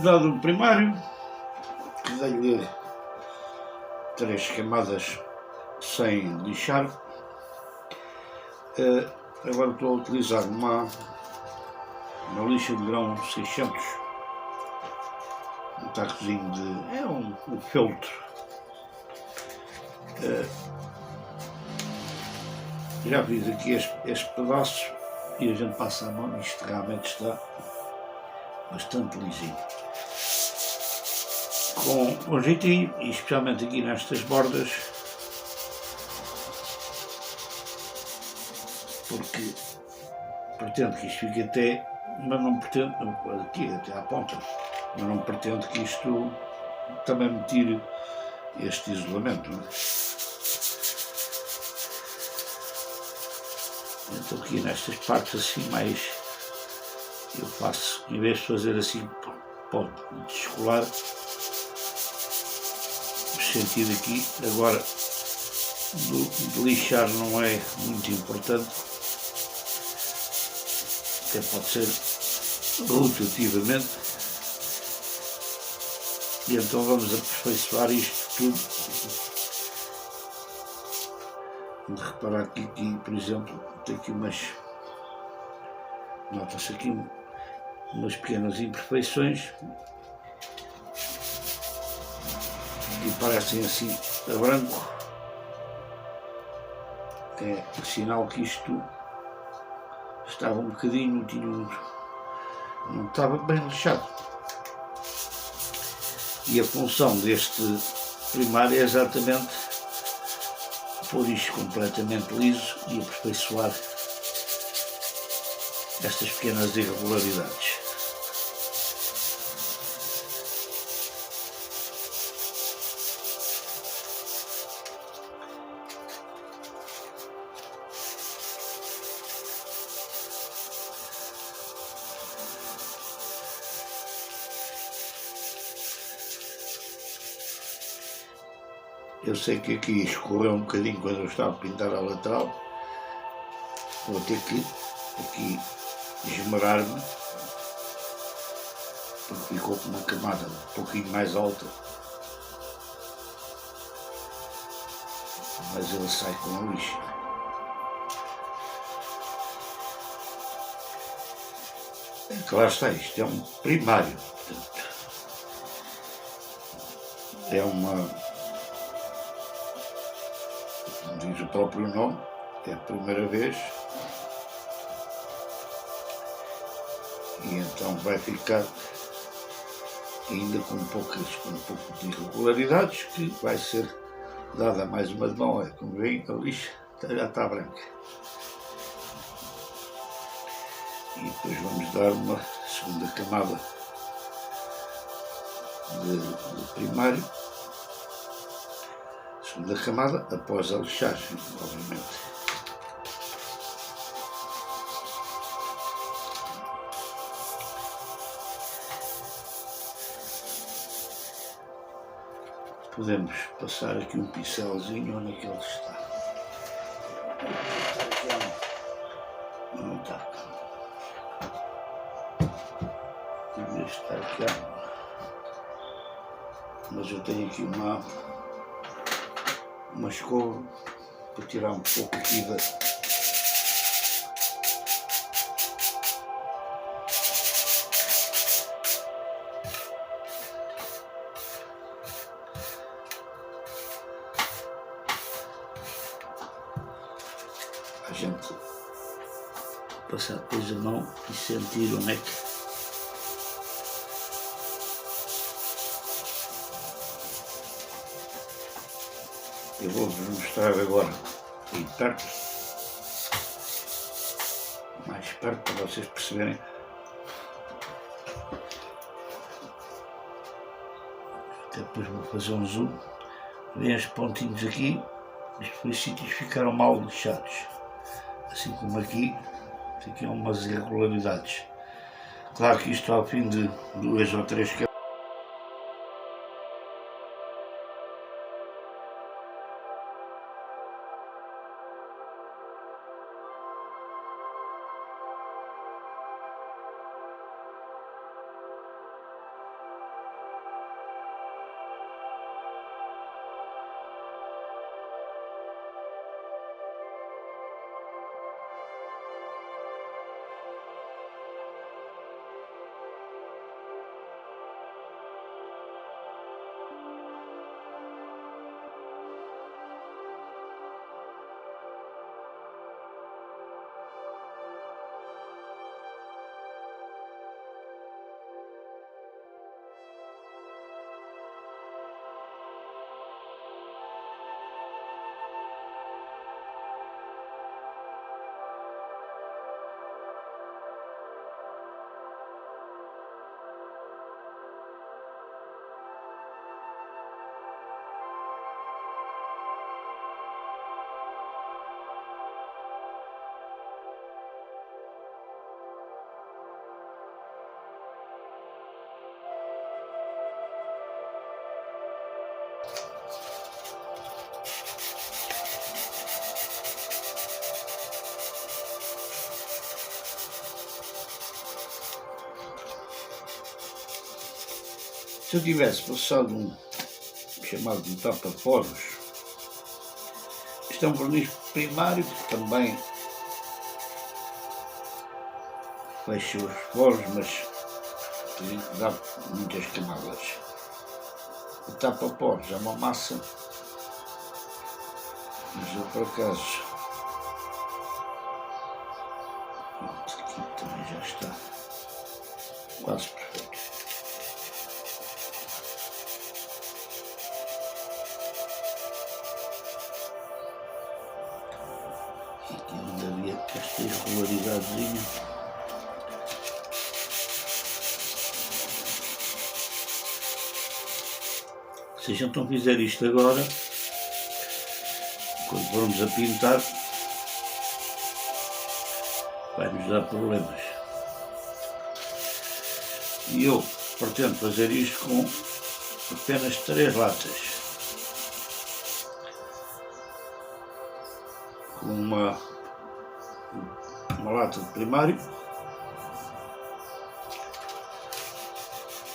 Dado o primário, que dei-lhe 3 camadas sem lixar, agora estou a utilizar uma lixa de grão 600, um tacozinho de... é um feltro. Já fiz aqui este pedaço e a gente passa a mão e isto realmente está bastante lisinho. Com um jeitinho, e especialmente aqui nestas bordas, porque pretendo que isto fique até, mas não pretendo, aqui até à ponta, mas não pretendo que isto também me tire este isolamento, não é? Então aqui nestas partes assim mais, eu faço, em vez de fazer assim, pode descolar, no sentido aqui, agora de lixar não é muito importante, até pode ser rotativamente, e então vamos aperfeiçoar isto tudo. De reparar que aqui, por exemplo, tem aqui nota-se aqui umas pequenas imperfeições que parecem assim a branco, é sinal que isto estava um bocadinho, não estava bem lixado. E a função deste primário é exatamente pôr isto completamente liso e aperfeiçoar estas pequenas irregularidades. Eu sei que aqui escorreu um bocadinho quando eu estava a pintar a lateral. Vou ter que aqui esmerar-me, porque ficou com uma camada um pouquinho mais alta, mas ele sai com a lixa. Claro está, isto é um primário, portanto, é como diz o próprio nome, é a primeira vez, e então vai ficar ainda com um pouco de irregularidades, que vai ser dada mais uma de mão. Como veem, a lixa já está branca. E depois vamos dar uma segunda camada de primário, segunda camada após a lixagem, obviamente. Podemos passar aqui um pincelzinho onde é que ele está. Não está. Devia estar aqui. Mas eu tenho aqui uma escova para tirar um pouco aqui da... a gente passar depois a mão e sentir onde é que... Eu vou-vos mostrar agora aí perto, mais perto, para vocês perceberem. Até depois vou fazer um zoom. Vêem os pontinhos aqui, os sítios ficaram mal lixados. Assim como aqui há umas irregularidades. Claro que isto ao fim de 2 ou 3 Se eu tivesse passado um chamado de tapa-poros, isto é um verniz primário que também fecha os poros, mas dá muitas camadas. O tapa-poros é uma massa, mas eu por acaso, aqui também já está quase perfeito. E aqui ainda havia esta irregularidadezinha. Se a gente não fizer isto agora, quando formos a pintar, vai-nos dar problemas. E eu pretendo fazer isto com apenas 3 latas. Com uma lata de primário,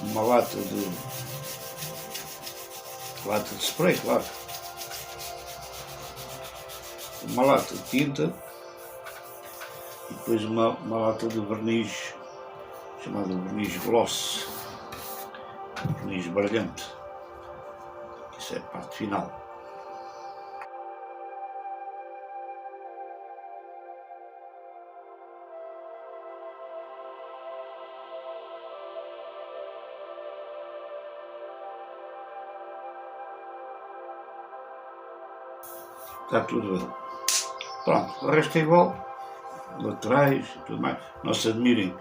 uma lata de spray, claro, uma lata de tinta e depois uma lata de verniz, chamado verniz gloss, verniz brilhante. Isso é a parte final. Está tudo bem. Pronto, o resto é igual, laterais e tudo mais. Não se admirem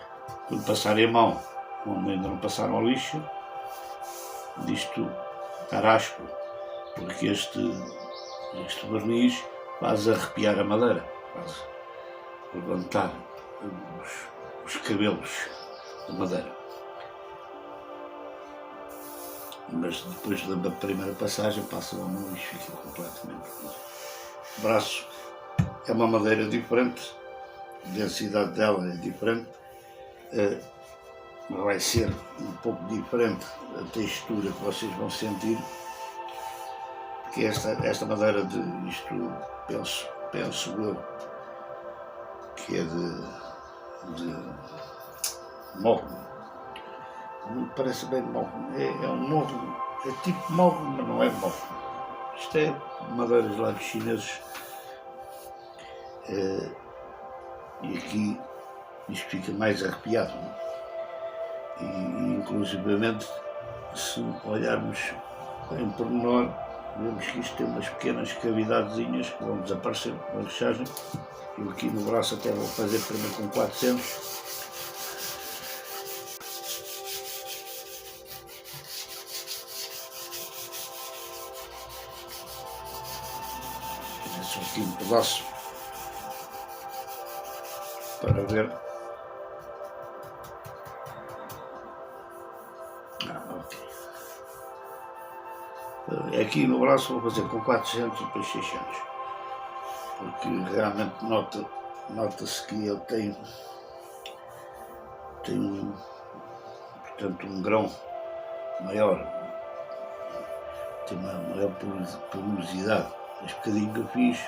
quando passarem a mão, onde ainda não passaram ao lixo, disto estar áspero, porque este verniz faz arrepiar a madeira, faz levantar os cabelos da madeira. Mas depois da primeira passagem passa a mão e fica completamente. O braço é uma madeira diferente, a densidade dela é diferente, vai ser um pouco diferente a textura que vocês vão sentir, que esta madeira penso eu, que é de mogno. Não parece bem mogno, é um mogno, é tipo mogno, mas não é mogno. Isto é madeiras lá dos chineses, e aqui isto fica mais arrepiado, e inclusivamente, se olharmos em pormenor, vemos que isto tem umas pequenas cavidadezinhas que vão desaparecer com a lixagem. Eu aqui no braço até vou fazer primeiro com 400. Só aqui um pedaço para ver. Ok. Aqui no braço vou fazer com 400 e depois 600, porque realmente nota-se que ele tem portanto um grão maior, tem uma maior porosidade. Este bocadinho que eu fiz,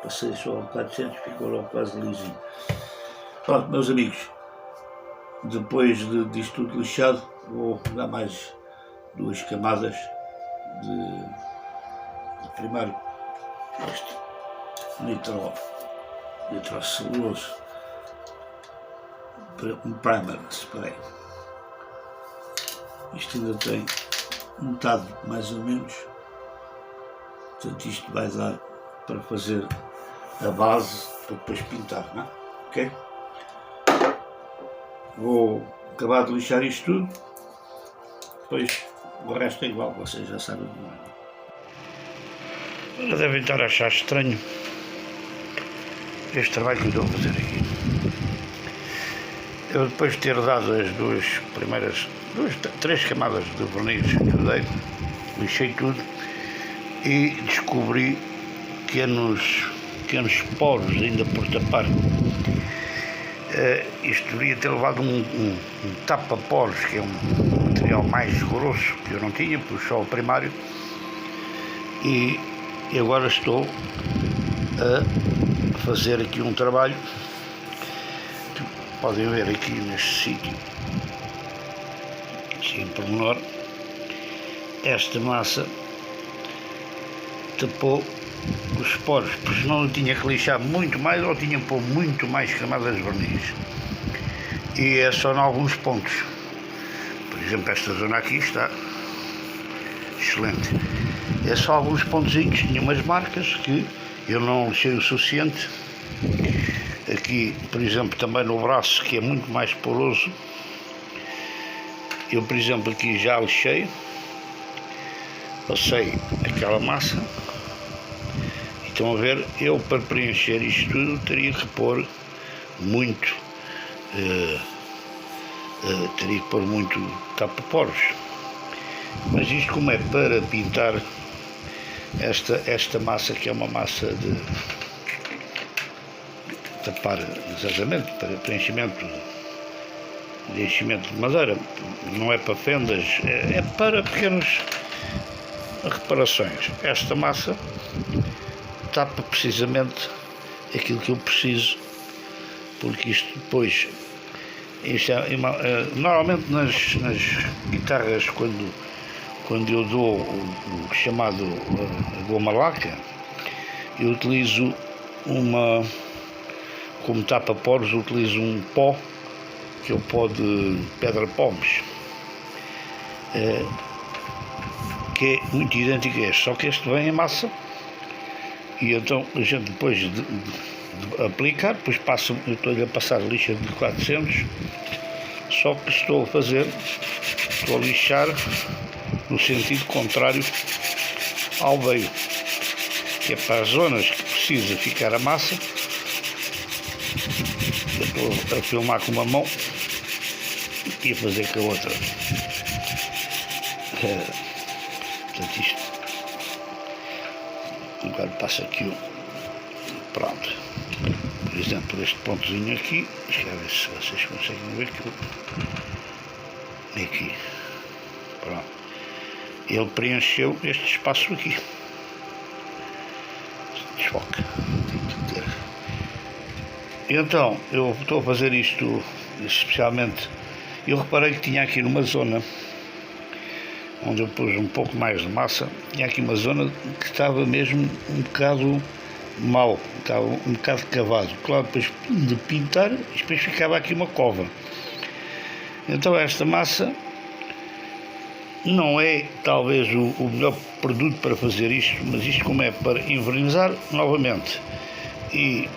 passei só a 400, ficou logo quase lisinho. Pronto, meus amigos, depois disto tudo lixado, vou dar mais 2 camadas de primário, este nitroceluloso, um primer de spray. Isto ainda tem metade mais ou menos. Portanto, isto vai dar para fazer a base para depois pintar, não é? Ok? Vou acabar de lixar isto tudo, depois o resto é igual, vocês já sabem como é. Devem estar a achar estranho este trabalho que eu estou a fazer aqui. Eu depois de ter dado as 3 camadas de verniz que eu dei, lixei tudo e descobri pequenos poros ainda por tapar. Isto devia ter levado um tapa-poros, que é um material material mais grosso que eu não tinha, pus só o primário, e agora estou a fazer aqui um trabalho que podem ver aqui neste sítio, assim por menor. Esta massa tapou os poros, porque senão eu tinha que lixar muito mais ou tinha que pôr muito mais camadas de verniz, e é só em alguns pontos. Por exemplo, esta zona aqui está excelente, é só alguns pontozinhos, tinha umas marcas que eu não lixei o suficiente. Aqui, por exemplo, também no braço, que é muito mais poroso, eu, por exemplo, aqui já lixei, passei aquela massa. Estão a ver, eu para preencher isto tudo teria que pôr muito, teria que pôr muito tapa-poros, mas isto, como é para pintar esta massa, que é uma massa de tapar, exatamente, para preenchimento de enchimento de madeira, não é para fendas, é para pequenas reparações. Esta massa tapa precisamente aquilo que eu preciso, porque isto depois, normalmente nas guitarras, quando eu dou o chamado goma laca, eu utilizo como tapa-poros, utilizo um pó, que é o pó de pedra pómez, que é muito idêntico a este, só que este vem em massa. E então a gente, depois de aplicar, depois eu estou-lhe a passar lixa de 400, só que estou a lixar no sentido contrário ao veio, que é para as zonas que precisa ficar a massa. Eu estou a filmar com uma mão e a fazer com a outra. Portanto, isto agora passa aqui pronto, por exemplo, este pontozinho aqui, deixa eu ver se vocês conseguem ver que aqui, pronto, ele preencheu este espaço aqui. Desfoca. Então eu estou a fazer isto especialmente, eu reparei que tinha aqui numa zona onde eu pus um pouco mais de massa, tinha aqui uma zona que estava mesmo um bocado mal, estava um bocado cavado. Claro, depois de pintar, depois ficava aqui uma cova. Então esta massa não é talvez o melhor produto para fazer isto, mas isto, como é para envernizar novamente, e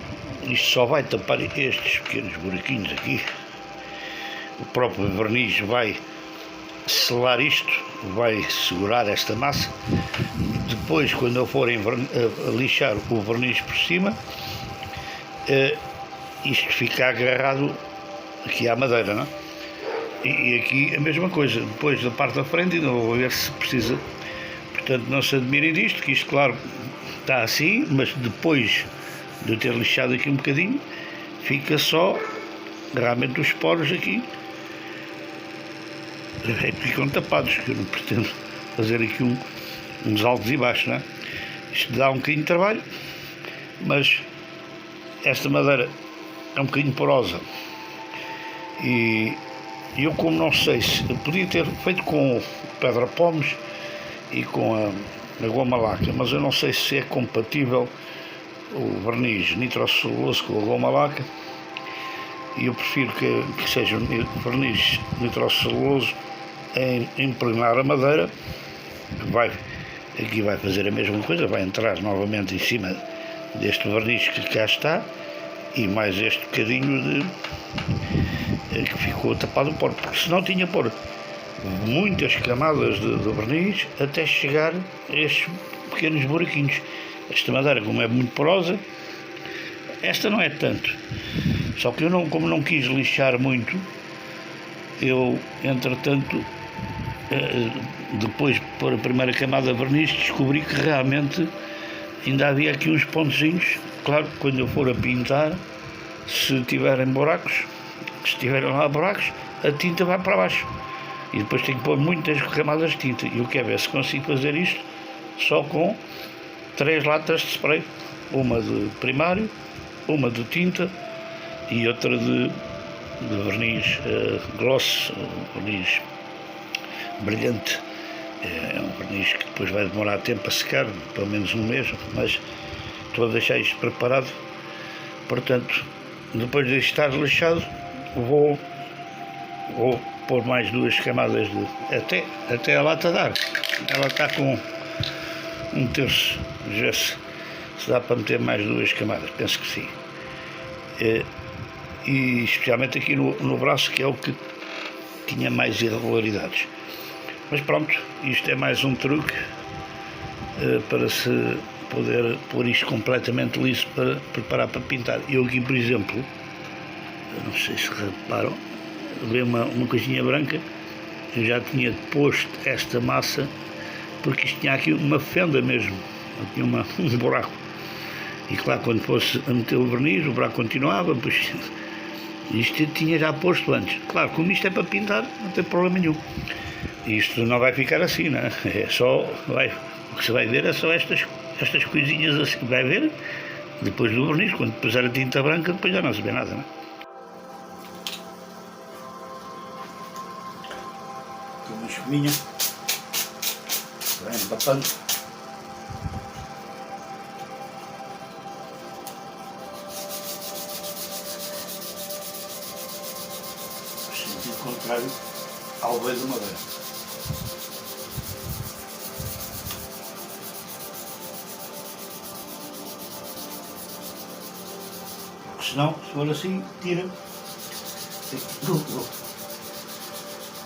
isto só vai tapar estes pequenos buraquinhos aqui, o próprio verniz vai selar isto, vai segurar esta massa. Depois, quando eu for a lixar o verniz por cima, isto fica agarrado aqui à madeira, não é? E aqui a mesma coisa, depois da parte da frente ainda vou ver se precisa. Portanto, não se admirem disto, que isto, claro, está assim, mas depois de eu ter lixado aqui um bocadinho, fica só realmente os poros aqui, ficam tapados, que eu não pretendo fazer aqui uns altos e baixos, não é? Isto dá um bocadinho de trabalho, mas esta madeira é um bocadinho porosa, e eu, como não sei se eu podia ter feito com pedra pómez e com a goma laca, mas eu não sei se é compatível o verniz nitroceluloso com a goma laca, e eu prefiro que seja verniz nitroceluloso a impregnar a madeira. Aqui vai fazer a mesma coisa, vai entrar novamente em cima deste verniz que cá está, e mais este bocadinho que ficou tapado o poro, porque senão tinha que pôr muitas camadas de verniz até chegar a estes pequenos buraquinhos. Esta madeira, como é muito porosa, esta não é tanto, só que eu como não quis lixar muito, eu, entretanto, depois de pôr a primeira camada de verniz, descobri que realmente ainda havia aqui uns pontozinhos. Claro, quando eu for a pintar, se tiverem buracos, se tiverem lá buracos, a tinta vai para baixo. E depois tenho que pôr muitas camadas de tinta. E eu quero ver se consigo fazer isto só com 3 latas de spray. Uma de primário, uma de tinta e outra de verniz gloss, verniz brilhante. É um verniz que depois vai demorar tempo a secar, pelo menos um mês, mas estou a deixar isto preparado. Portanto, depois de estar lixado, vou pôr mais 2 camadas de até a lata dar. Ela está com 1/3, já se dá para meter mais 2 camadas, penso que sim. E especialmente aqui no braço, que é o que tinha mais irregularidades. Mas pronto, isto é mais um truque para se poder pôr isto completamente liso para preparar para pintar. Eu aqui, por exemplo, não sei se reparam, vê uma coisinha branca. Eu já tinha posto esta massa porque isto tinha aqui uma fenda mesmo, tinha um buraco. E claro, quando fosse a meter o verniz, o buraco continuava, pois isto eu tinha já posto antes. Claro, como isto é para pintar, não tem problema nenhum. Isto não vai ficar assim, não é? É só, o que se vai ver é só estas coisinhas assim, vai ver, depois do verniz, quando puser a tinta branca, depois já não se vê nada, não é? Aqui uma espuminha, vai empapando. Sentido contrário ao veio de madeira. Porque senão, se for assim, tira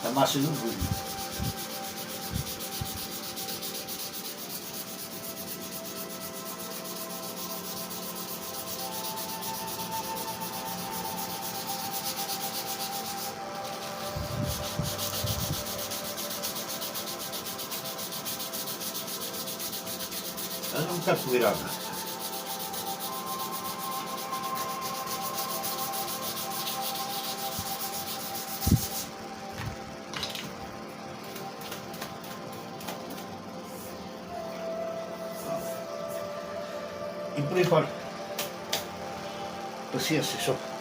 a massa do vinho. Ela não está virada. E por aí fora. Paciência, só.